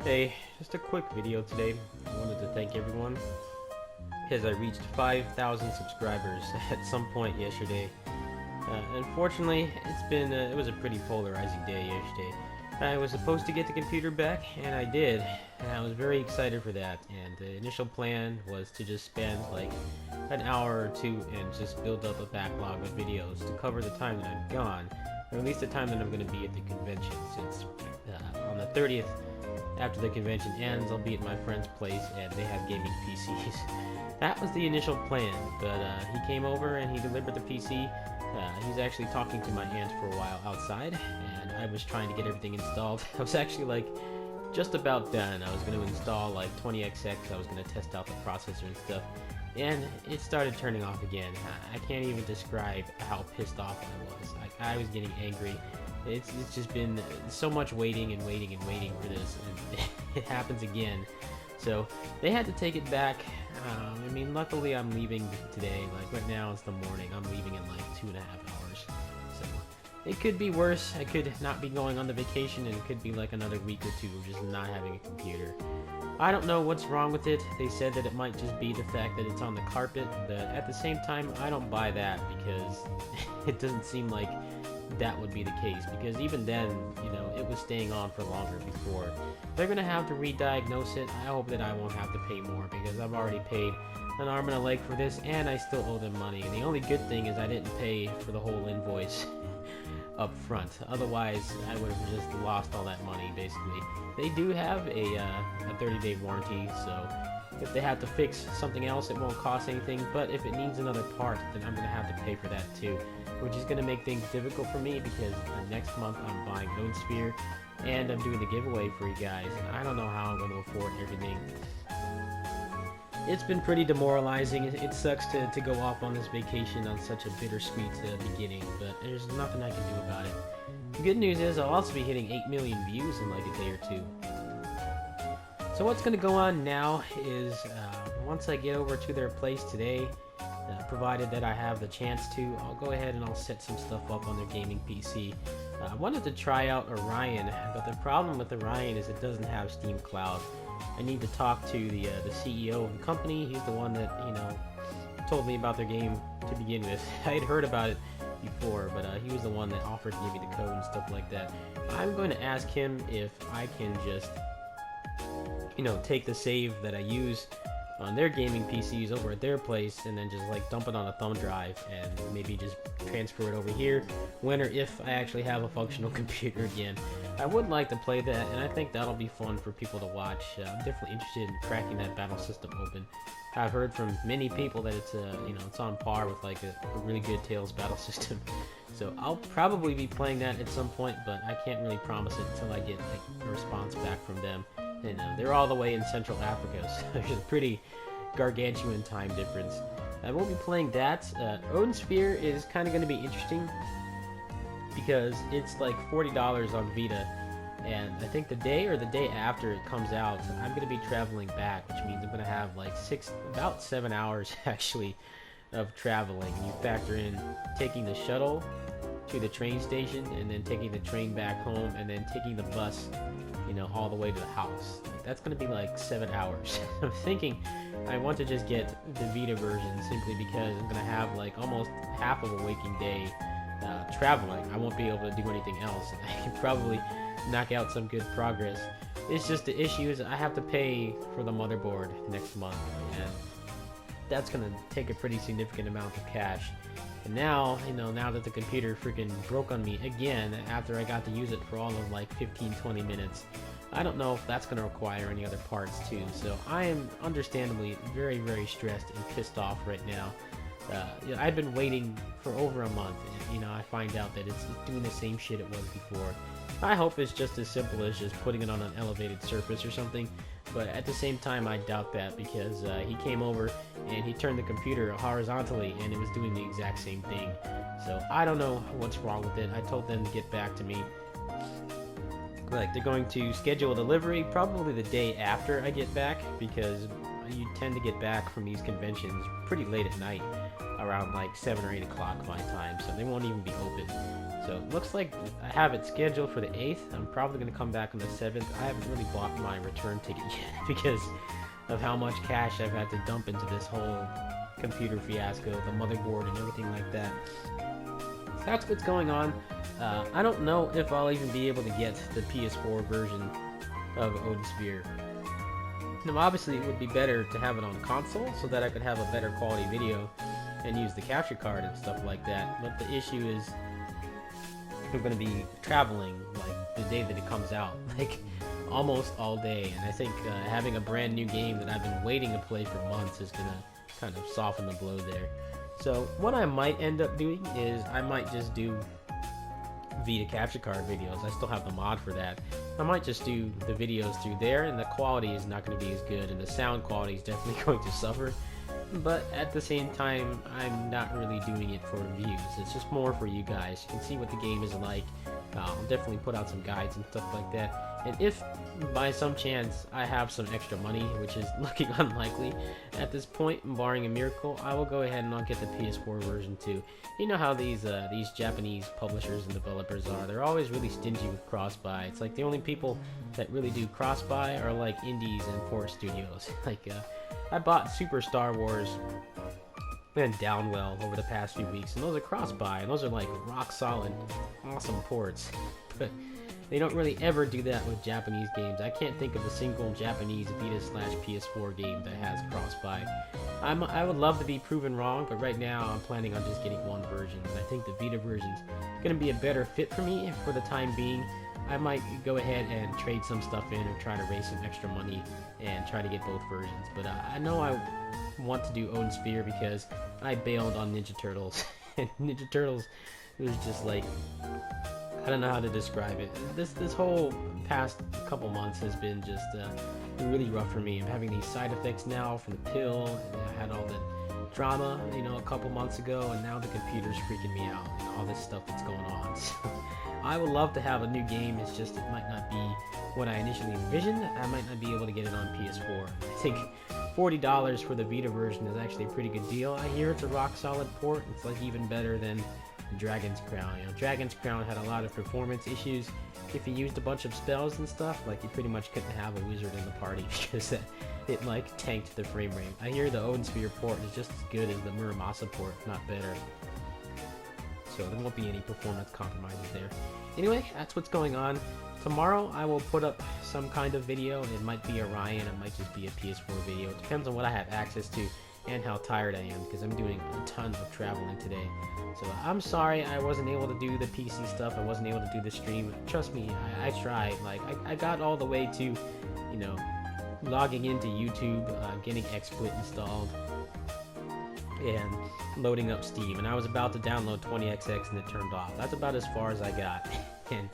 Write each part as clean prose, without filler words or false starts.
Hey, just a quick video today. I wanted to thank everyone because I reached 5,000 subscribers at some point yesterday. Unfortunately, it was a pretty polarizing day yesterday. I was supposed to get the computer back, and I did, and I was very excited for that. And the initial plan was to just spend like an hour or two and just build up a backlog of videos to cover the time that I'm gone, or at least the time that I'm going to be at the convention, since on the 30th, after the convention ends, I'll be at my friend's place and they have gaming PCs. That was the initial plan, but he came over and he delivered the PC. He's actually talking to my aunt for a while outside, and I was trying to get everything installed. I was actually like just about done. I was going to install like 20XX. I was going to test out the processor and stuff, and it started turning off again. I can't even describe how pissed off I was. Like, I was getting angry. It's just been so much waiting and waiting and waiting for this, and it happens again. So they had to take it back. I mean, luckily I'm leaving today. Like right now it's the morning. I'm leaving in like 2.5 hours. So it could be worse. I could not be going on the vacation, and it could be like another week or two of just not having a computer. I don't know what's wrong with it. They said that it might just be the fact that it's on the carpet, but at the same time I don't buy that, because it doesn't seem like that would be the case, because even then, you know, it was staying on for longer before. They're gonna have to re-diagnose it. I hope that I won't have to pay more, because I've already paid an arm and a leg for this, and I still owe them money. And the only good thing is I didn't pay for the whole invoice up front. Otherwise, I would have just lost all that money, basically. They do have a 30-day warranty, so if they have to fix something else, it won't cost anything. But if it needs another part, then I'm gonna have to pay for that too, which is going to make things difficult for me, because next month I'm buying Odin Sphere and I'm doing the giveaway for you guys, and I don't know how I'm going to afford everything. It's been pretty demoralizing. It sucks to go off on this vacation on such a bittersweet beginning, but there's nothing I can do about it. The good news is I'll also be hitting 8 million views in like a day or two. So what's going to go on now is once I get over to their place today, provided that I have the chance to, I'll go ahead and I'll set some stuff up on their gaming PC. I wanted to try out Orion, but the problem with Orion is it doesn't have Steam Cloud. I need to talk to the CEO of the company. He's the one that, you know, told me about their game to begin with. I had heard about it before, but he was the one that offered to give me the code and stuff like that. I'm going to ask him if I can just, you know, take the save that I use on their gaming PCs over at their place, and then just like dump it on a thumb drive and maybe just transfer it over here when or if I actually have a functional computer again. I would like to play that, and I think that'll be fun for people to watch. I'm definitely interested in cracking that battle system open. I've heard from many people that it's you know, it's on par with like a really good Tales battle system. So I'll probably be playing that at some point, but I can't really promise it until I get like a response back from them. And they're all the way in Central Africa, so there's a pretty gargantuan time difference. I will be playing that. Odin Sphere is kind of going to be interesting, because it's like $40 on Vita, and I think the day or the day after it comes out, I'm going to be traveling back, which means I'm going to have like about 7 hours actually of traveling. You factor in taking the shuttle to the train station, and then taking the train back home, and then taking the bus, you know, all the way to the house. That's gonna be like 7 hours. I'm thinking I want to just get the Vita version, simply because I'm gonna have like almost half of a waking day traveling. I won't be able to do anything else, and I can probably knock out some good progress. It's just the issue is I have to pay for the motherboard next month, and that's gonna take a pretty significant amount of cash. And now, you know, now that the computer freaking broke on me again after I got to use it for all of like 15-20 minutes, I don't know if that's going to require any other parts too. So I am understandably very, very stressed and pissed off right now. You know, I've been waiting for over a month, and, you know, I find out that it's doing the same shit it was before. I hope it's just as simple as just putting it on an elevated surface or something, but at the same time I doubt that, because he came over and he turned the computer horizontally and it was doing the exact same thing. So I don't know what's wrong with it. I told them to get back to me. Like, they're going to schedule a delivery probably the day after I get back, because you tend to get back from these conventions pretty late at night. around like 7 or 8 o'clock my time, so they won't even be open. So it looks like I have it scheduled for the 8th. I'm probably going to come back on the 7th. I haven't really bought my return ticket yet because of how much cash I've had to dump into this whole computer fiasco, the motherboard and everything like that. So that's what's going on. I don't know if I'll even be able to get the PS4 version of Odin Sphere. Now obviously it would be better to have it on console so that I could have a better quality video and use the capture card and stuff like that, but the issue is I'm going to be traveling like the day that it comes out, like almost all day, and I think having a brand new game that I've been waiting to play for months is going to kind of soften the blow there. So what I might end up doing is I might just do Vita capture card videos. I still have the mod for that. I might just do the videos through there, and the quality is not going to be as good, and the sound quality is definitely going to suffer. But at the same time, I'm not really doing it for reviews. It's just more for you guys. You can see what the game is like. I'll definitely put out some guides and stuff like that. And if by some chance I have some extra money, which is looking unlikely at this point, barring a miracle, I will go ahead and I'll get the PS4 version too. You know how these Japanese publishers and developers are. They're always really stingy with cross-buy. It's like the only people that really do cross-buy are like indies and port studios. Like I bought Super Star Wars and Downwell over the past few weeks, and those are cross-buy, and those are like rock solid, awesome ports. But they don't really ever do that with Japanese games. I can't think of a single Japanese Vita/PS4 game that has cross-buy. I would love to be proven wrong, but right now I'm planning on just getting one version, and I think the Vita version's going to be a better fit for me for the time being. I might go ahead and trade some stuff in and try to raise some extra money and try to get both versions. But I know I want to do Odin Sphere because I bailed on Ninja Turtles. And Ninja Turtles was just like, I don't know how to describe it. This whole past couple months has been just really rough for me. I'm having these side effects now from the pill, and I had all the drama, you know, a couple months ago, and now the computer's freaking me out and all this stuff that's going on. So I would love to have a new game. It's just it might not be what I initially envisioned. I might not be able to get it on PS4. I think $40 for the Vita version is actually a pretty good deal. I hear it's a rock solid port. It's like even better than Dragon's Crown. You know, Dragon's Crown had a lot of performance issues. If you used a bunch of spells and stuff, like you pretty much couldn't have a wizard in the party because it like tanked the frame rate. I hear the Odin Sphere port is just as good as the Muramasa port, if not better. So there won't be any performance compromises there. Anyway, that's what's going on. Tomorrow I will put up some kind of video. It might be a Ryan, it might just be a PS4 video. It depends on what I have access to and how tired I am, because I'm doing a ton of traveling today. So I'm sorry I wasn't able to do the PC stuff. I wasn't able to do the stream. Trust me, I tried. Like I got all the way to, you know, logging into YouTube, getting XSplit installed, and loading up Steam, and I was about to download 20XX and it turned off. That's about as far as I got. And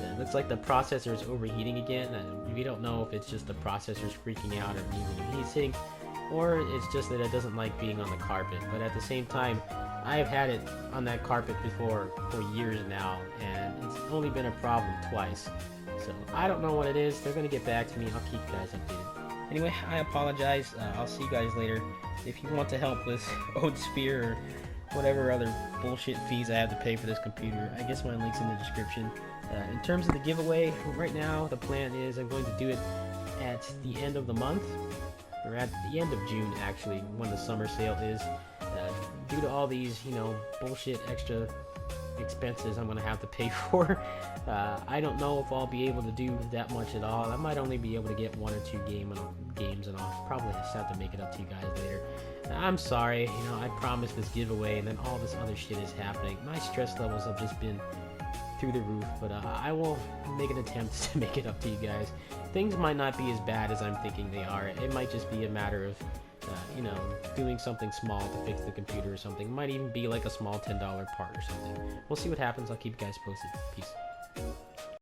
it looks like the processor is overheating again, and we don't know if it's just the processor's freaking out or needs a new heatsink, or it's just that it doesn't like being on the carpet. But at the same time, I have had it on that carpet before for years now, and it's only been a problem twice. So I don't know what it is. They're going to get back to me. I'll keep you guys updated. Anyway, I apologize. I'll see you guys later. If you want to help with Odin Sphere or whatever other bullshit fees I have to pay for this computer, I guess my link's in the description. In terms of the giveaway, right now the plan is I'm going to do it at the end of the month, or at the end of June actually, when the summer sale is. Due to all these, you know, bullshit extra expenses I'm going to have to pay for, I don't know if I'll be able to do that much at all. I might only be able to get 1 or 2 games, and I'll probably just have to make it up to you guys later. I'm sorry, you know, I promised this giveaway and then all this other shit is happening. My stress levels have just been through the roof, but I will make an attempt to make it up to you guys. Things might not be as bad as I'm thinking they are. It might just be a matter of you know, doing something small to fix the computer or something. It might even be like a small $10 part or something. We'll see what happens. I'll keep you guys posted. Peace.